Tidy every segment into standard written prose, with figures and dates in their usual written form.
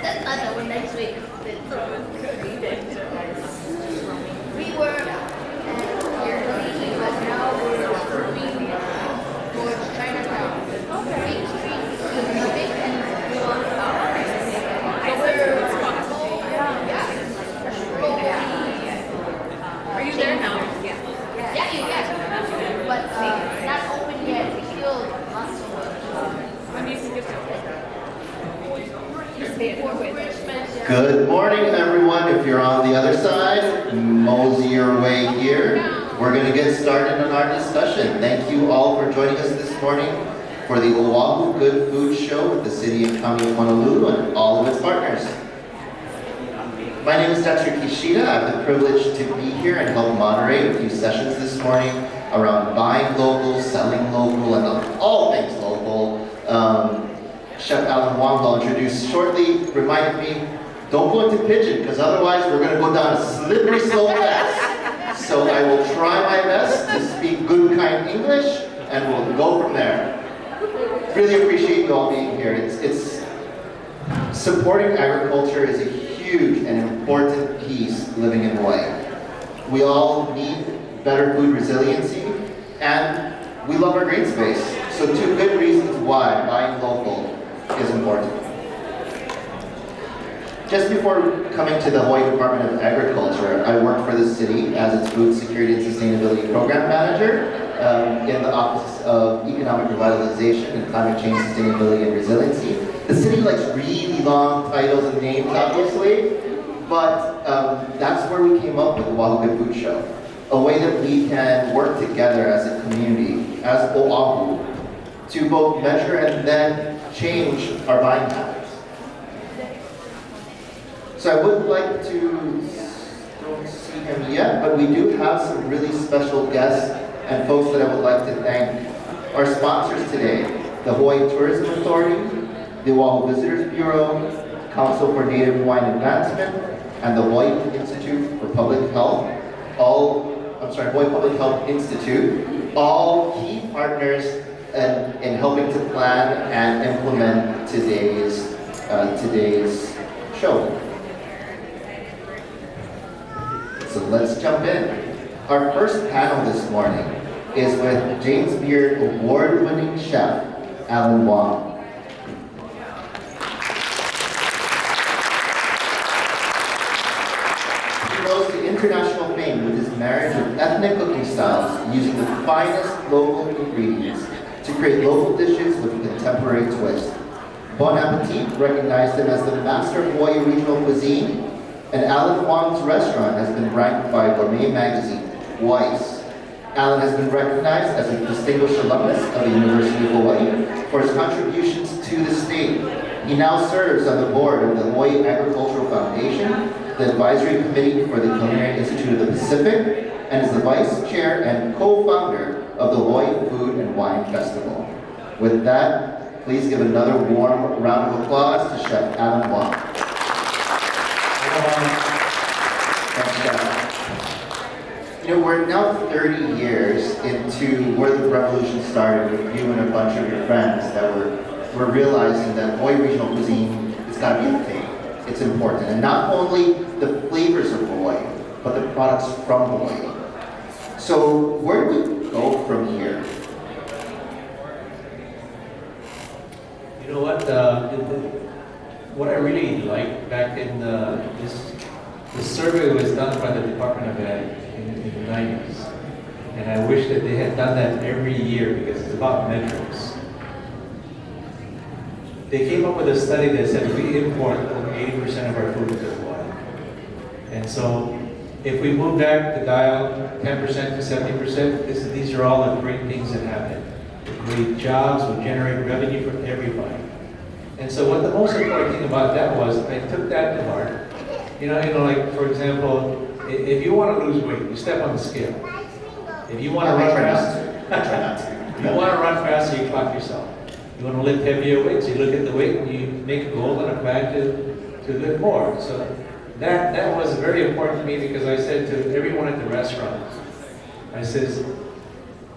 next week. We were here, but now we're moving towards Chinatown. Main Street is big and we want Are you there now? Yeah. But not open yet. We still lots of work. When do you think it's open? Good morning, everyone. If you're on the other side, mosey your way here. We're going to get started on our discussion. Thank you all for joining us this morning for the Oahu Good Food Show with the City and County of Honolulu and all of its partners. My name is Dexter Kishida. I have the privilege to be here and help moderate a few sessions this morning around buying local, selling local, and all things local. Chef Alan Wong, who I'll introduce shortly, reminded me, don't go into pidgin, because otherwise we're going to go down a slippery slope fast. So I will try my best to speak good, kind English, and we'll go from there. Really appreciate you all being here. It's supporting agriculture is a huge and important piece living in Hawaii. We all need better food resiliency, and we love our green space. So 2 good reasons why buying local is important. Just before coming to the Hawaiʻi Department of Agriculture, I worked for the city as its Food Security and Sustainability Program Manager in the Office of Economic Revitalization and Climate Change Sustainability and Resiliency. The city likes really long titles and names, obviously, but that's where we came up with the Oahu Good Food Show. A way that we can work together as a community, as Oahu, to both measure and then change our buying habits. So I would like to, don't see him yet, but we do have some really special guests and folks that I would like to thank. Our sponsors today, the Hawaii Tourism Authority, the Oahu Visitors Bureau, Council for Native Hawaiian Advancement, and the Hawaii Institute for Public Health, Hawaii Public Health Institute, all key partners in helping to plan and implement today's show. So let's jump in. Our first panel this morning is with James Beard award-winning chef Alan Wong. He rose to international fame with his marriage of ethnic cooking styles using the finest local ingredients to create local dishes with a contemporary twist. Bon Appetit recognized him as the master of Hawaii regional cuisine, and Alan Wong's restaurant has been ranked by Gourmet magazine twice. Alan has been recognized as a distinguished alumnus of the University of Hawaii for his contributions to the state. He now serves on the board of the Hawaii Agricultural Foundation, the advisory committee for the Culinary Institute of the Pacific, and is the vice chair and co-founder of the Hawaii Food and Wine Festival. With that, please give another warm round of applause to Chef Alan Wong. Thanks, Chef. You know, we're now 30 years into where the revolution started with you and a bunch of your friends that we're realizing that Hawaii regional cuisine has got to be a thing. It's important. And not only the flavors of Hawaii, but the products from Hawaii. So where do we go from here? You know what? What I really liked back in this survey was done by the Department of Ag in the 90s. And I wish that they had done that every year because it's about metrics. They came up with a study that said we import over 80% of our food into Hawaii. And so if we move back the dial 10% to 70%, these are all the great things that happen. They create jobs, will generate revenue for everybody. And so what the most important thing about that was, I took that to heart. You know, like for example, if you want to lose weight, you step on the scale. If you want to run fast, you want to run faster, you clock yourself. You want to lift heavier weights, you look at the weight and you make a goal and a plan to lift more. So that was very important to me because I said to everyone at the restaurant, I says,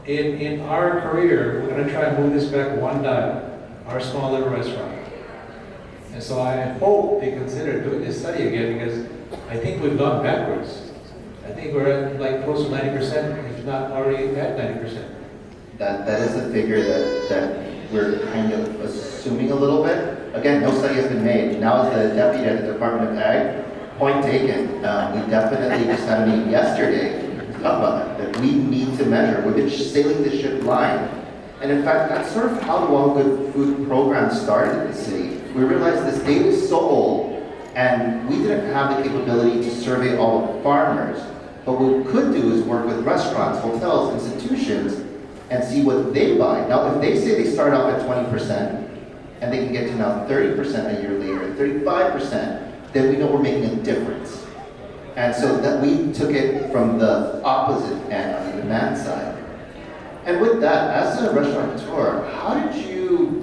in our career, we're going to try and move this back one dial, our small little restaurant. And so I hope they consider doing this study again because I think we've gone backwards. I think we're at like close to 90%, if not already at 90%. That is a figure that we're kind of assuming a little bit. Again, no study has been made. Now as the deputy at the Department of Ag, point taken. We definitely just had a meeting yesterday to talk about that we need to measure. We've been sailing the ship blind. And in fact, that's sort of how the Oahu Good Food program started in the city. We realized this data is so old, and we didn't have the capability to survey all the farmers. But what we could do is work with restaurants, hotels, institutions, and see what they buy. Now, if they say they start off at 20%, and they can get to now 30% a year later, 35%, then we know we're making a difference. And so that we took it from the opposite end on the demand side. And with that, as a restaurateur, how did you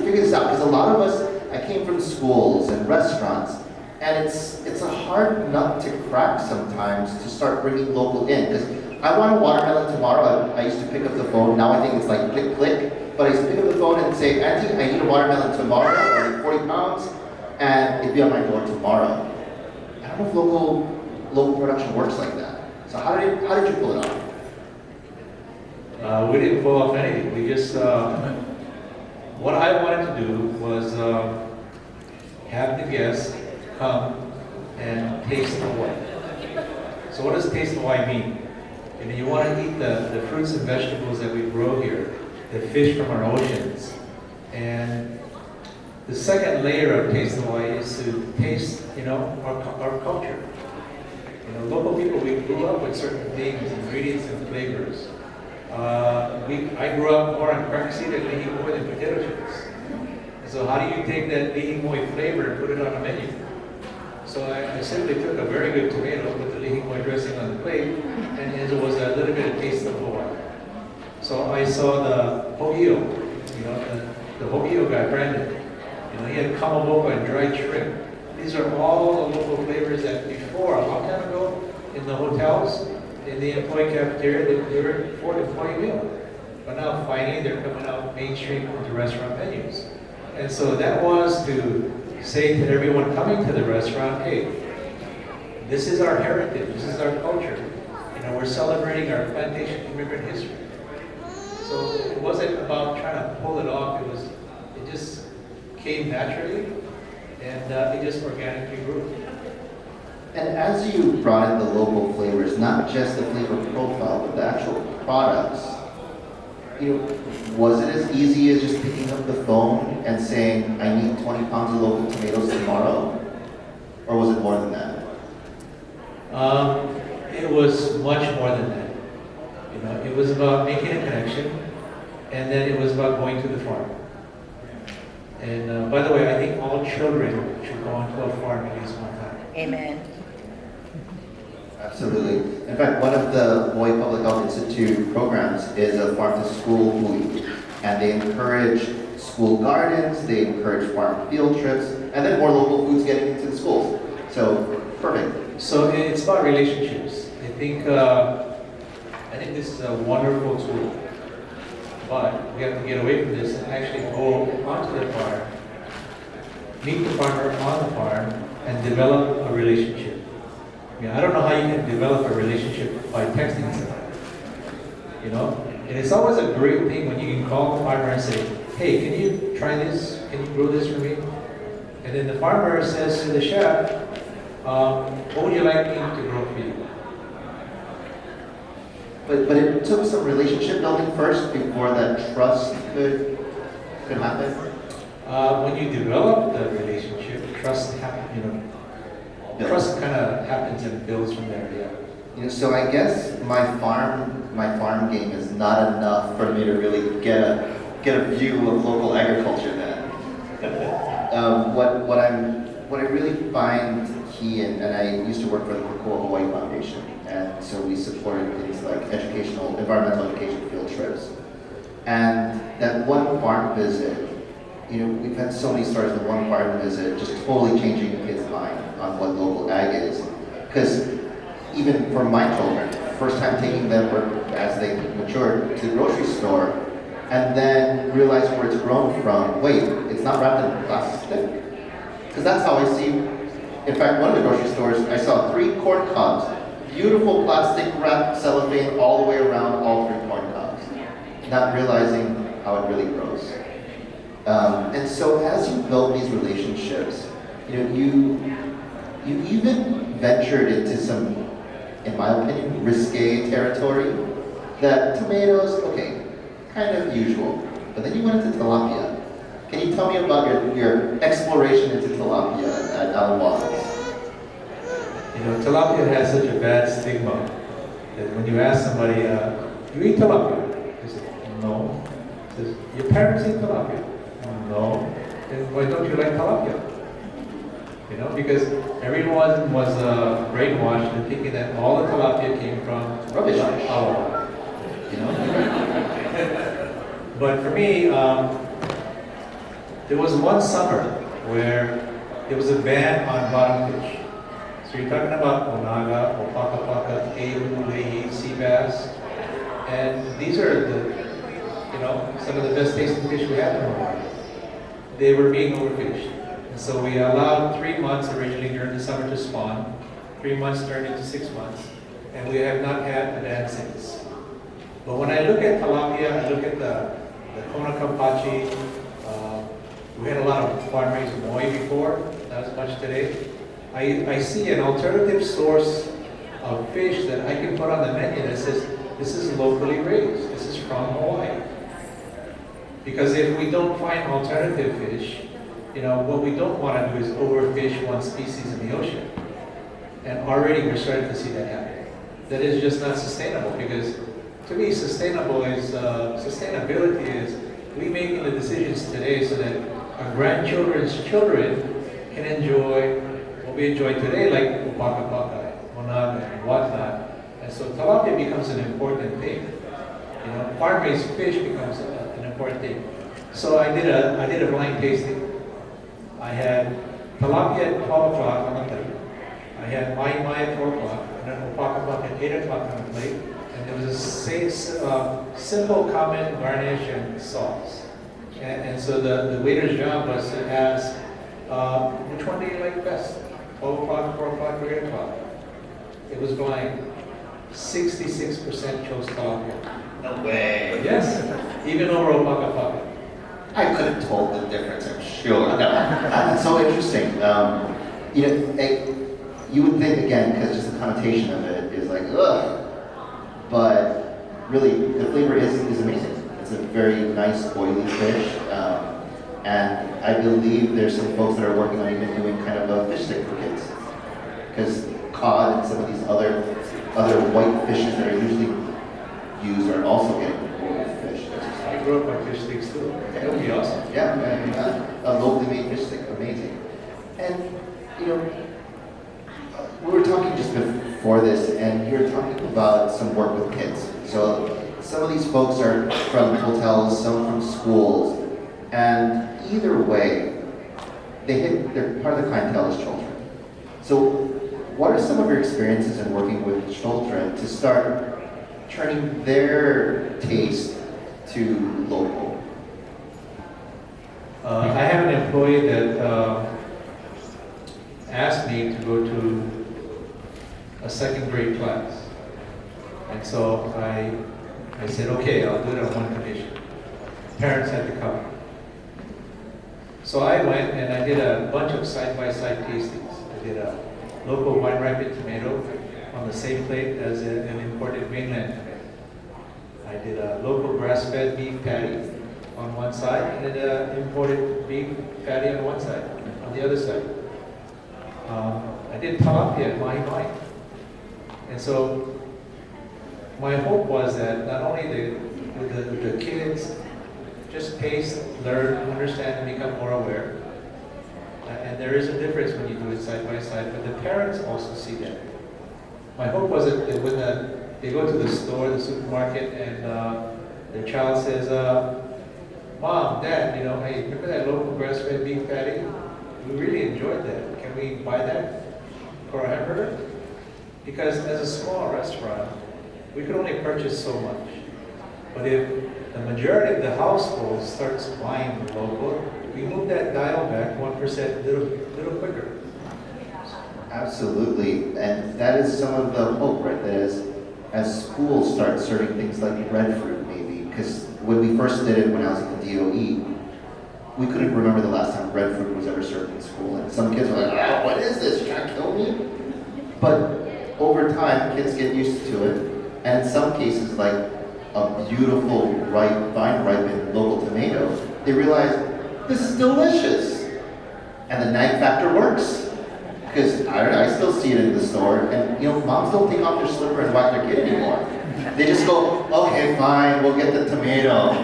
figure this out? Because a lot of us, I came from schools and restaurants, and it's a hard nut to crack sometimes to start bringing local in. Because I want a watermelon tomorrow. I used to pick up the phone. Now I think it's like click, click. But I used to pick up the phone and say, Auntie, I need a watermelon tomorrow, or like 40 pounds, and it'd be on my door tomorrow. I don't know if local production works like that. So how did you pull it off? We didn't pull off anything. We just, what I wanted to do was have the guests come and taste Hawaii. So what does taste Hawaii mean? You know, you want to eat the fruits and vegetables that we grow here, the fish from our oceans. And the second layer of Taste Hawaii is to taste, you know, our culture. You know, local people, we grew up with certain things, ingredients and flavors. I grew up more on crack seed and lihimoe than potato chips. So how do you take that lihimoe flavor and put it on a menu? So I simply took a very good tomato, put the lihimoe dressing on the plate, and it was a little bit of taste of Hawaii. So I saw the ho'io, you know, the ho'io guy, Brandon. You know, he had kamaboko and dried shrimp. These are all the local flavors that before, a long time ago, in the hotels, in the employee cafeteria, they were for the employee meal. But now finally they're coming out mainstream into restaurant menus. And so that was to say to everyone coming to the restaurant, hey, this is our heritage, this is our culture. You know, we're celebrating our plantation immigrant history. So it wasn't about trying to pull it off, it just came naturally, and it just organically grew. And as you brought in the local flavors, not just the flavor profile, but the actual products, you know, was it as easy as just picking up the phone and saying, I need 20 pounds of local tomatoes tomorrow? Or was it more than that? It was much more than that. You know, it was about making a connection, and then it was about going to the farm. And by the way, I think all children should go onto a farm at least one time. Amen. Absolutely. In fact, one of the Hawaii Public Health Institute programs is a farm-to-school hui. And they encourage school gardens, they encourage farm field trips, and then more local foods getting into the schools. So, perfect. So it's about relationships. I think this is a wonderful tool. But we have to get away from this and actually go onto the farm, meet the farmer on the farm, and develop a relationship. I mean, I don't know how you can develop a relationship by texting somebody, you know? And it's always a great thing when you can call the farmer and say, hey, can you try this? Can you grow this for me? And then the farmer says to the chef, what would you like me to grow for you? But it took some relationship building first before that trust could happen? When you develop the relationship, trust happens, you know. Trust kind of happens and builds from there, yeah. You know, so I guess my farm game is not enough for me to really get a view of local agriculture then. What I really find key, and I used to work for the Kokoa Hawaii Foundation, and so we supported things like environmental education field trips. And that one farm visit, you know, we've had so many stories of one farm visit just totally changing a kid's mind on what local ag is. Because even for my children, first time taking them as they matured to the grocery store, and then realize where it's grown from. Wait, it's not wrapped in plastic? Because that's how I see, in fact, one of the grocery stores, I saw 3 corn cobs, beautiful plastic wrapped cellophane all the way around all 3 corn cobs, not realizing how it really grows. And so as you build these relationships, you even ventured into some, in my opinion, risque territory. That tomatoes, okay, kind of usual, but then you went into tilapia. Can you tell me about your exploration into tilapia at Alan Wong's? Tilapia has such a bad stigma that when you ask somebody, you eat tilapia? They say, no. Says, your parents eat tilapia? No. Then why don't you like tilapia? Because everyone was brainwashed into thinking that all the tilapia came from Rubbish. Hawaii. But for me, there was one summer where there was a ban on bottom fish. So you're talking about onaga, opakapaka, ehu, lehi, sea bass, and these are some of the best tasting fish we have in Hawaii. They were being overfished. And so we allowed 3 months originally during the summer to spawn. 3 months turned into 6 months. And we have not had a ban since. But when I look at tilapia, I look at the kona kampachi. We had a lot of farm-raised moi before, not as much today. I see an alternative source of fish that I can put on the menu that says, this is locally raised, this is from Hawaii. Because if we don't find alternative fish, what we don't want to do is overfish one species in the ocean. And already we're starting to see that happen. That is just not sustainable, because to me, sustainability is we making the decisions today so that our grandchildren's children can enjoy what we enjoy today, like opakapaka, onaga, and whatnot. And so tilapia becomes an important thing. Farm-raised fish becomes an important thing. So I did a blind tasting. I had tilapia at 12 o'clock on the plate. I had mai at 4 o'clock, and then opakapaka at 8 o'clock on the plate. And there was a simple common garnish and sauce. And so the waiter's job was to ask, which one do you like best? 12 o'clock, 4 o'clock, or 8 o'clock? It was blind. 66% chose tilapia. No way. Yes, even over opakapaka. I could have told the difference, I'm sure. No, that's so interesting. You would think, again, because just the connotation of it is like, ugh. But really, the flavor is amazing. It's a very nice oily fish. And I believe there's some folks that are working on even doing kind of a fish stick for kids. Because cod and some of these other white fishes that are usually used are also getting overfished. I grew up on fish sticks too. That would be awesome. Yeah, a locally made fish stick, amazing. And we were talking just before this, and you were talking about some work with kids. So some of these folks are from hotels, some from schools, and either way, they're part of the clientele is children. So what are some of your experiences in working with children to start turning their taste to local? I have an employee that asked me to go to a second grade class. And so I said, okay, I'll do it on one condition. Parents had to come. So I went and I did a bunch of side-by-side tastings. I did a local wine-ripened tomato on the same plate as an imported mainland tomato. I did a local grass-fed beef patty on one side, and then an imported beef patty on one side, on the other side. I did tilapia and mahi. And so my hope was that not only the kids just taste, learn, understand, and become more aware. And there is a difference when you do it side by side, but the parents also see that. My hope was that when they go to the store, the supermarket, and their child says, Mom, Dad, hey, remember that local grass-fed beef patty? We really enjoyed that. Can we buy that for a hamburger? Because as a small restaurant, we could only purchase so much. But if the majority of the household starts buying local, we move that dial back 1% little quicker. Absolutely, and that is some of the hope, right? That is, as schools start serving things like breadfruit, maybe, because when we first did it when I was at the DOE, we couldn't remember the last time breadfruit was ever served in school, and some kids were like, "Oh, what is this? You're trying to kill me?" But over time, kids get used to it, and in some cases, like a beautiful, ripe, vine-ripened local tomato, they realize this is delicious, and the nag factor works. Because I still see it in the store, and moms don't take off their slipper and whack their kid anymore. They just go, okay, fine, we'll get the tomato.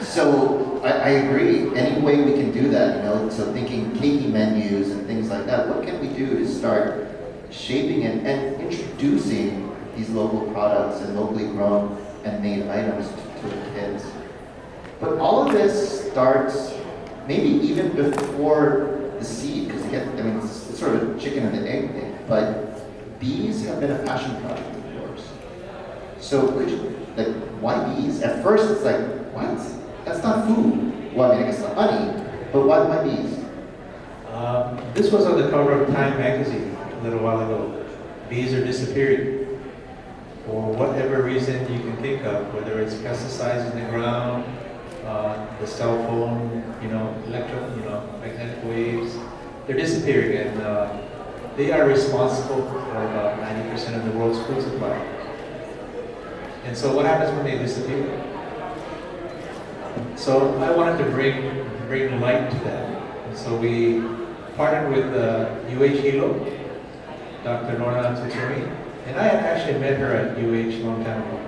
So I agree. Any way we can do that, so thinking keiki menus and things like that, what can we do to start shaping and introducing these local products and locally grown and made items to the kids? But all of this starts maybe even before the seed, because it's sort of a chicken and the egg thing, but bees have been a passion project of yours. So could you, why bees? At first it's like, what? That's not food. Well, I guess it's honey, but why bees? This was on the cover of Time magazine a little while ago. Bees are disappearing. For whatever reason you can think of, whether it's pesticides in the ground, the cell phone, magnetic waves, they're disappearing, and they are responsible for about 90% of the world's food supply. And so what happens when they disappear? So I wanted to bring light to that. And so we partnered with Hilo, Dr. Norna Tsutsumi, and I had actually met her at UH a long time ago.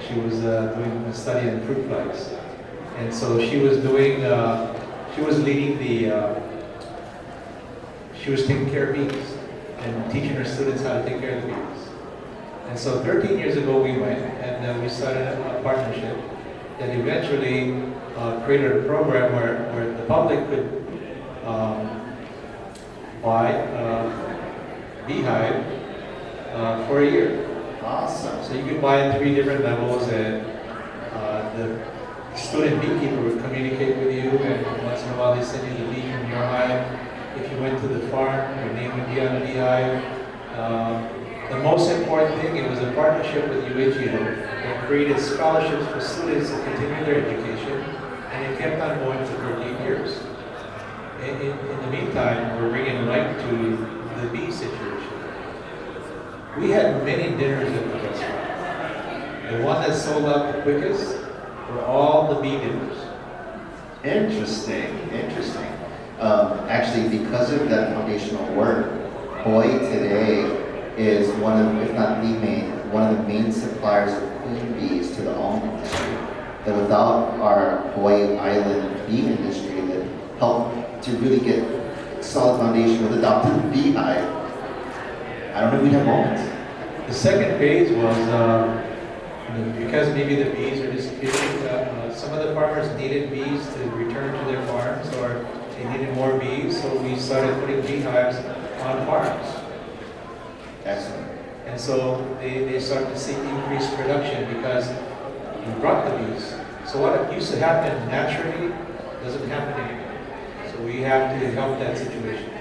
She was doing a study on fruit flies. And so she was taking care of bees and teaching her students how to take care of the bees. And so 13 years ago we went and we started a partnership that eventually created a program where the public could buy a beehive for a year. Awesome. So you could buy in 3 different levels, and the student beekeeper would communicate with you, and once in a while they send you the bee from your hive. If you went to the farm, your name would be on the beehive. The most important thing, it was a partnership with UHEO that created scholarships for students to continue their education, and it kept on going for 13 years. In the meantime, we're bringing light to the bee situation. We had many dinners at the restaurant. The one that sold out the quickest were all the bee dinners. Interesting. Actually, because of that foundational work, Hawaii today is one of the main suppliers of queen bees to the almond industry. That without our Hawaii Island bee industry that helped to really get a solid foundation with adopted beehive, I don't know if we'd have moments. The second phase was because maybe the bees are disappearing. Some of the farmers needed bees to return to their farms, or they needed more bees, so we started putting beehives on farms. Excellent. And so they started to see increased production because we brought the bees. So what used to happen naturally doesn't happen anymore. So we have to help that situation.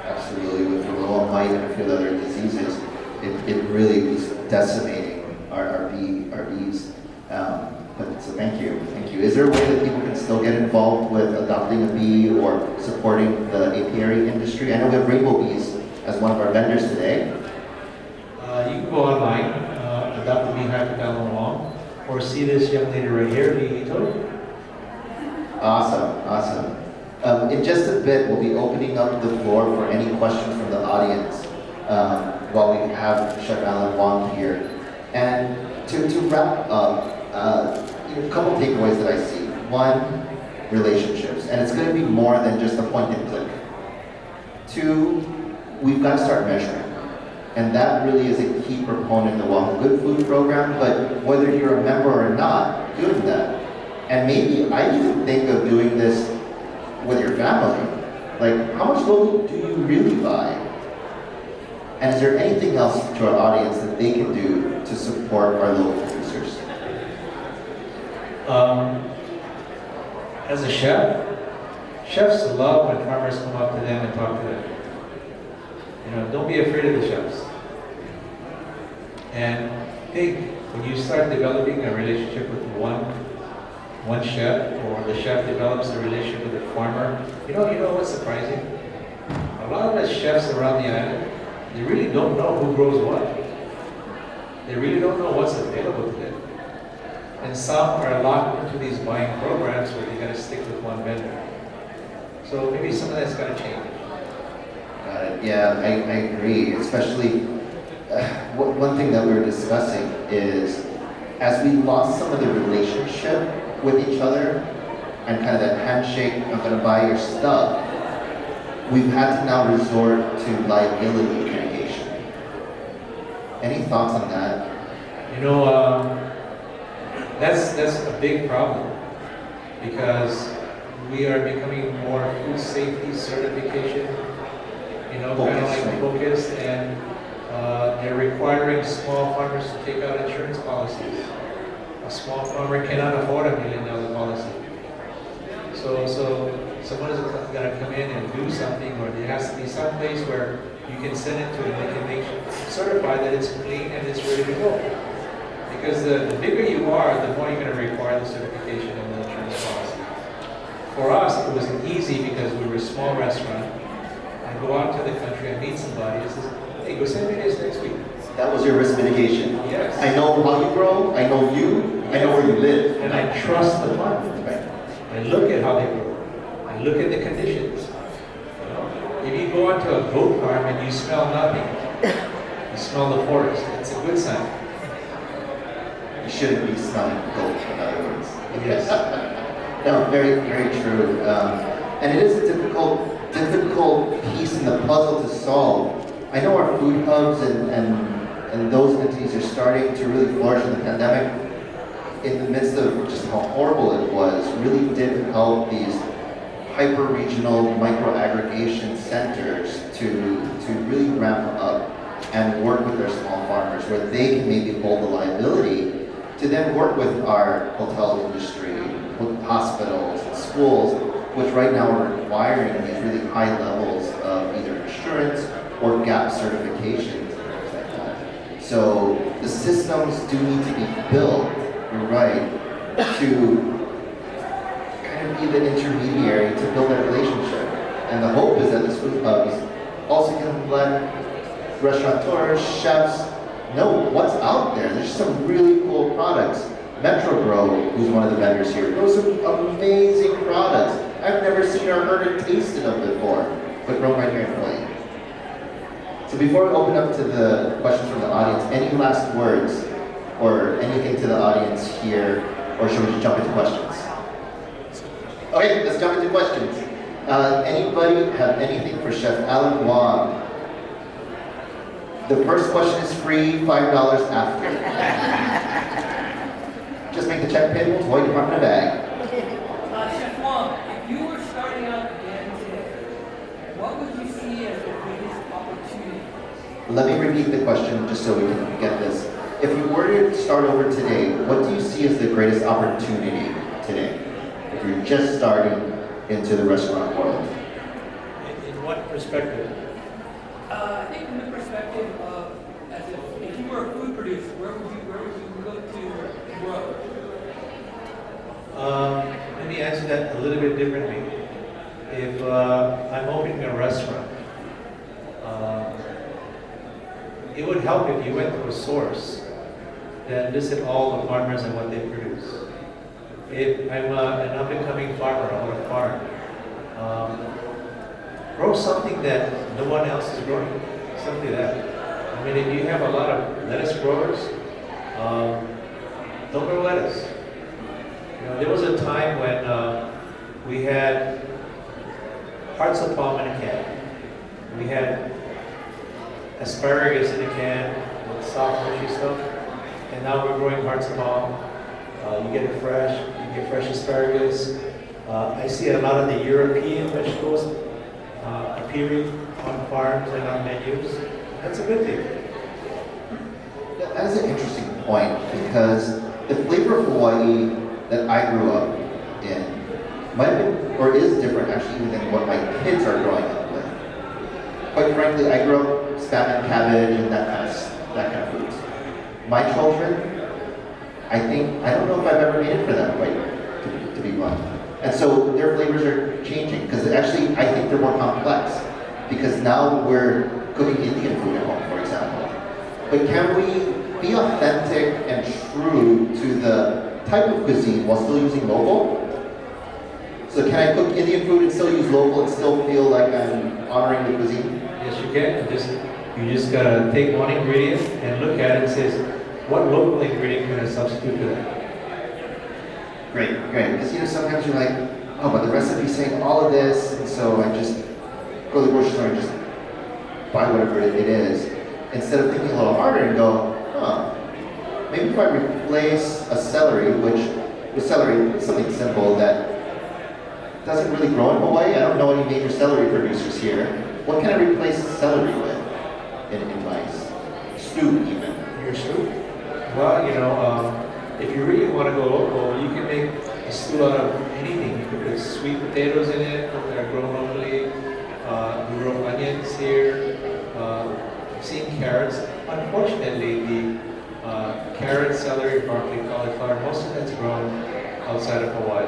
Absolutely, with varroa mite and a few other diseases, it really is decimating our bees. So thank you. Is there a way that people can still get involved with adopting a bee or supporting the apiary industry? I know we have Rainbow Bees as one of our vendors today. You can go online, adopt the beehive with Alan Wong, or see this young lady right here, Ito. Awesome. In just a bit, we'll be opening up the floor for any questions from the audience while we have Chef Alan Wong here. And to wrap up, a couple takeaways that I see. One, relationships. And it's going to be more than just a point and click. 2, we've got to start measuring. And that really is a key proponent of the Oahu Good Food program, but whether you're a member or not, doing that. And maybe I even think of doing this with your family. Like, how much local do you really buy? And is there anything else to our audience that they can do to support our local producers? As a chef, Chefs love when farmers come up to them and talk to them. You know, don't be afraid of the chefs. And think, when you start developing a relationship with one chef, or the chef develops a relationship with a farmer, you know what's surprising? A lot of the chefs around the island, they really don't know who grows what. They really don't know what's available to them. And some are locked into these buying programs where they gotta stick with one vendor. So maybe some of that's gotta change. Got it. Yeah, I agree. Especially, one thing that we were discussing is, as we lost some of the relationship with each other, and kind of that handshake, I'm gonna buy your stuff, we've had to now resort to liability mitigation. Any thoughts on that? You know, that's a big problem, because we are becoming more food safety certification, kind of like focused, and they're requiring small farmers to take out insurance policies. A small farmer cannot afford $1 million policy. So someone is going to come in and do something, or there has to be some place where you can send it to, and they can make certify that it's clean and it's ready to go. Because the bigger you are, the more you're going to require the certification and the insurance policy. For us, it was easy because we were a small restaurant. I go out to the country, I meet somebody, and says, hey, go send me this next week. That was your risk mitigation. Yes. I know how you grow, I know you, I know where you live. And I trust the farmer. Right. I look at how they grow. I look at the conditions. If you go onto a goat farm and you smell nothing, you smell the forest, it's a good sign. You shouldn't be smelling gold, in other words. Yes. No, very, very true. And it is a difficult piece in the puzzle to solve. I know our food hubs and those entities are starting to really flourish in the pandemic. In the midst of just how horrible it was, really did help these hyper-regional micro-aggregation centers to really ramp up and work with their small farmers, where they can maybe hold the liability to then work with our hotel industry, with hospitals, and schools, which right now are requiring these really high levels of either insurance or GAP certifications and things like that. So the systems do need to be built, you're right, to kind of be the intermediary to build that relationship. And the hope is that this food hubs also can let restaurateurs, chefs know what's out there. There's some really cool products. Metro Grow, who's one of the vendors here, grows some amazing products I've never seen or heard or tasted of before, but grown right here in Hawaii. So before we open up to the questions from the audience, any last words or anything to the audience here, or should we just jump into questions? Okay, let's jump into questions. Anybody have anything for Chef Alan Wong? The first question is free, $5 after. Just make the check payable to Hawaiʻi Department of Ag. Chef Wong, if you were starting out again today, what would you see as the greatest opportunity? Let me repeat the question just so we can get this. If you were to start over today, what do you see as the greatest opportunity today? If you're just starting into the restaurant world. In what perspective? I think from the perspective of, as if you were a food producer, where would you look to grow? Let me answer that a little bit differently. If I'm opening a restaurant, it would help if you went to a source that listed all the farmers and what they produce. If I'm an up-and-coming farmer on a farm, grow something that no one else is growing, something like that. I mean, if you have a lot of lettuce growers, don't grow lettuce. There was a time when we had hearts of palm in a can. We had asparagus in a can with soft, mushy stuff, and now we're growing hearts of palm. You get it fresh, you get fresh asparagus. I see a lot of the European vegetables appearing on farms and on menus. That's a good thing. That is an interesting point, because the flavor of Hawaii that I grew up in might have been, or is different actually even than what my kids are growing up with. Quite frankly, I grew up spam and cabbage and that kind of foods. My children, I don't know if I've ever made it for them, quite to be blunt. And so their flavors are changing, because actually I think they're more complex, because now we're cooking Indian food at home, for example. But can we be authentic and true to the type of cuisine while still using local? So can I cook Indian food and still use local and still feel like I'm honoring the cuisine? Yes, you can. You just gotta take one ingredient and look at it and says, what local ingredient can I substitute to that? Great. Because sometimes you're like, oh, but the recipe's saying all of this, and so I just go to the grocery store and just buy whatever it is, instead of thinking a little harder and go, maybe if I replace a celery, with celery is something simple that doesn't really grow in Hawaii. I don't know any major celery producers here. What can I replace celery with in my stew even? Your stew? Well, if you really want to go local, you can make a stew out of anything. You can put sweet potatoes in it that are grown locally. We grow onions here. I've seen carrots. Unfortunately, the carrot, celery, broccoli, cauliflower, most of that's grown outside of Hawaii.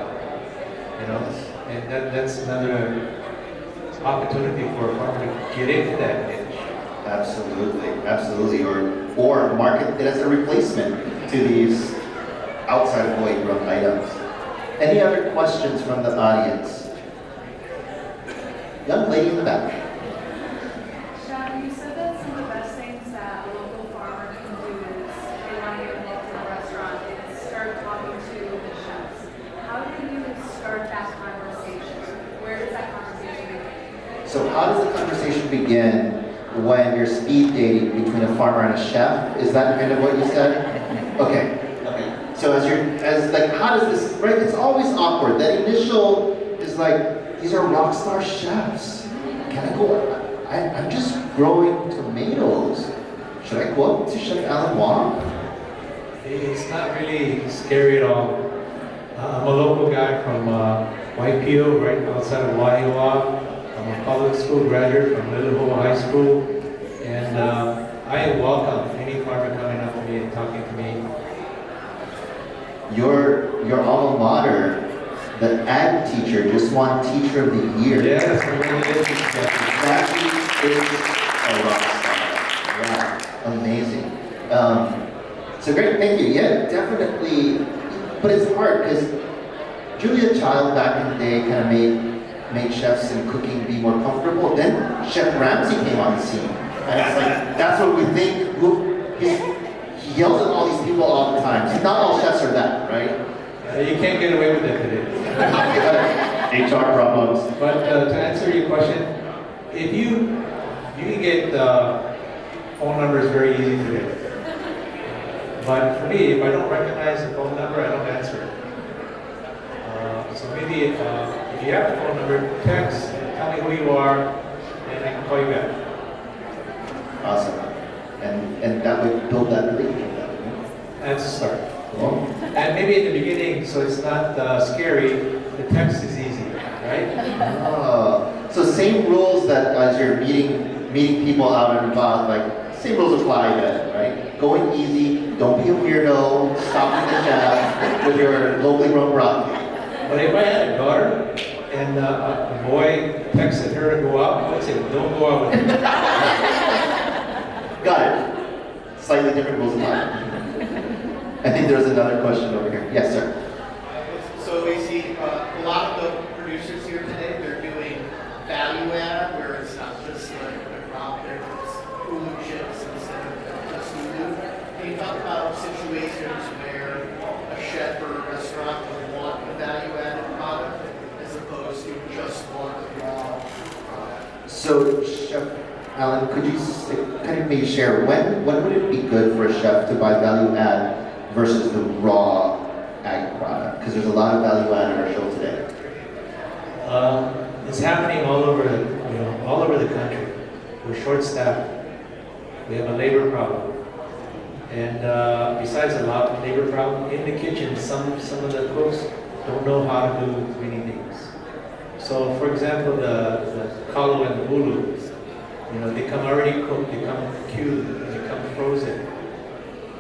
And that's another opportunity for a farmer to get into that niche. Absolutely. Or market it as a replacement to these outside of Hawaii grown items. Any other questions from the audience? Young lady in the back. Chef, you said that some of the best things that a local farmer can do is they want to get involved in a restaurant is start talking to the chefs. How do you start that conversation? Where does that conversation begin? So how does the conversation begin when you're speed dating between a farmer and a chef? Is that kind of what you said? Okay. So how does this, right? It's always awkward. That initial is like, these are rock star chefs. Can I go? I'm just growing tomatoes. Should I go up to Chef Alan Wong? It's not really scary at all. I'm a local guy from Waipio, right outside of Wahiawa. I'm a public school graduate from Honolulu High School, and I welcome any farmer coming up to me and talking to me. Your alma mater, the ag teacher, just won Teacher of the Year. Yes, congratulations. That is a rock star. Wow, amazing. So great, thank you. Yeah, definitely. But it's hard because Julia Child back in the day kind of made chefs and cooking be more comfortable. Then Chef Ramsay came on the scene. And it's like, that's what we think. He yells at all these people all the time. So not all chefs are that, right? You can't get away with that today. HR problems. But to answer your question, if you can get phone numbers very easy today. But for me, if I don't recognize the phone number, I don't answer it. So maybe if you have the phone number, text, tell me who you are, and I can call you back. Awesome. And that would build that relationship. That's a start. Cool. And maybe in the beginning, so it's not scary, the text is easy, right? So same rules that as you're meeting people out and about, like same rules apply then, right? Going easy, don't be a weirdo, stop in the chat with your locally grown broccoli. But if I had a daughter and a boy texted her to go out, I would say, don't go out with him. Got it. Slightly different rules apply. I think there's another question over here. Yes, sir. So we see a lot of the producers here today, they're doing value add, where it's not just like the crop, there's ulu chips instead of just ulu. Can you talk about situations where a chef or a restaurant would want a value added product as opposed to just want a raw product? So, Chef Alan, could you kind of maybe share when would it be good for a chef to buy value add versus the raw ag product? Because there's a lot of value add in our show today. It's happening all over the country. We're short-staffed. We have a labor problem. And besides a labor problem, in the kitchen, some of the cooks don't know how to do many things. So for example, the kalo and the ulu, they come already cooked, they come cubed, they come frozen.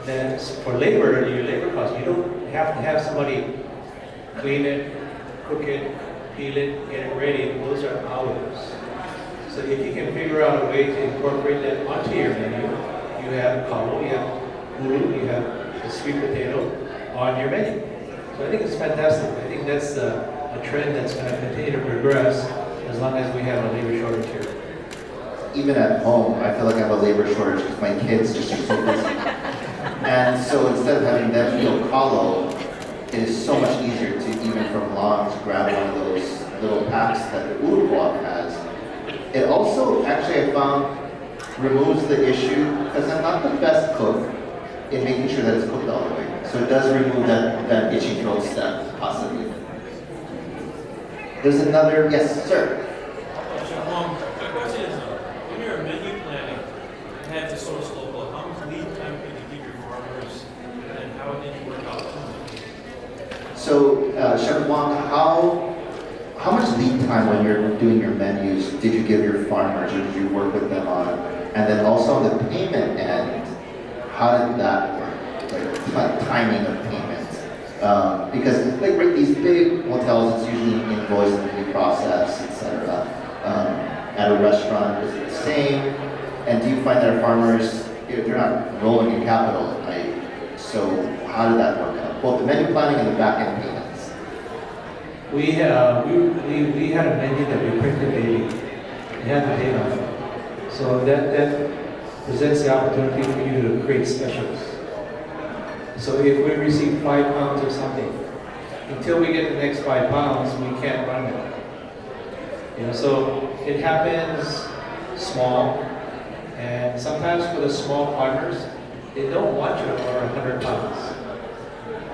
Then for labor, your labor costs, you don't have to have somebody clean it, cook it, peel it, get it ready. Those are hours. So if you can figure out a way to incorporate that onto your menu, you have kalo, you have ulu, you have the sweet potato on your menu. So I think it's fantastic. I think that's a trend that's going to continue to progress as long as we have a labor shortage here. Even at home, I feel like I have a labor shortage because my kids just are so busy. And so instead of having them feel kalo, it is so much easier to, even from Long's, grab one of those little packs that the ulu block has. It also, actually, I found, removes the issue, because I'm not the best cook in making sure that it's cooked all the way. So it does remove that itchy throat step, possibly. There's another, yes, sir. Chef Wong, the question is, when you're menu planning and have to source local, how much lead time can you give your farmers, and how did you work out? So, Chef Wong, how much lead time when you're doing your menus did you give your farmers, or did you work with them on? And then also on the payment end, how did that work? Like timing of payment? Because like these big hotels, it's usually invoiced and process, etc. At a restaurant, is it the same? And do you find that our farmers, if they're not rolling in capital, right? So how did that work out? Both the menu planning and the back end payments. We had a menu that we printed daily. We had the date on it. So that presents the opportunity for you to create specials. So if we receive 5 pounds of something, until we get the next 5 pounds, we can't run it. So it happens small, and sometimes for the small farmers, they don't want you to order 100 pounds.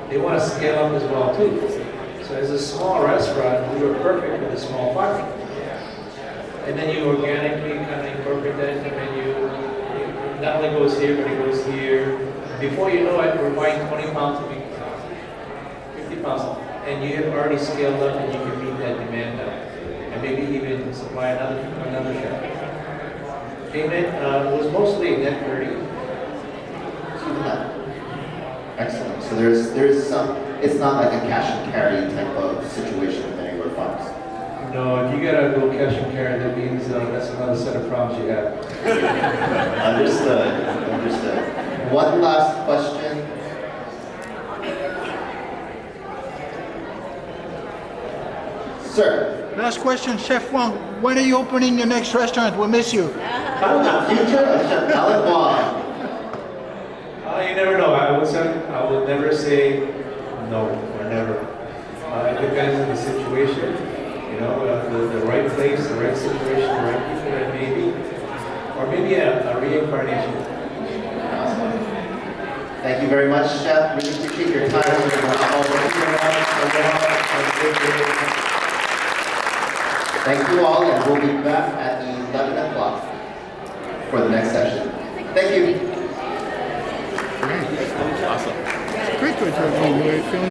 They want to scale up as well too. So as a small restaurant, we were perfect with a small farm. And then you organically kind of incorporate that in the menu. It not only goes here, but it goes here. Before you know it, we're buying 20 pounds a week, 50 pounds, and you have already scaled up and you can meet that demand now. And maybe even supply another chef. Payment was mostly net 30. Excellent. So there's some, it's not like a cash and carry type of situation with many of our farms. No, if you gotta go cash and carry, that means that's another set of problems you have. Understood. One last question. Sir. Last question, Chef Wong. When are you opening your next restaurant? We'll miss you. The future of Chef Alan Wong. You never know. I will never say no or never. It depends on the situation. The right place, the right situation, the right people that may be, or maybe a reincarnation. Thank you very much, Chef. Really appreciate your time. Thank you all, and we'll be back at 11 o'clock for the next session. Thank you. Great to have you.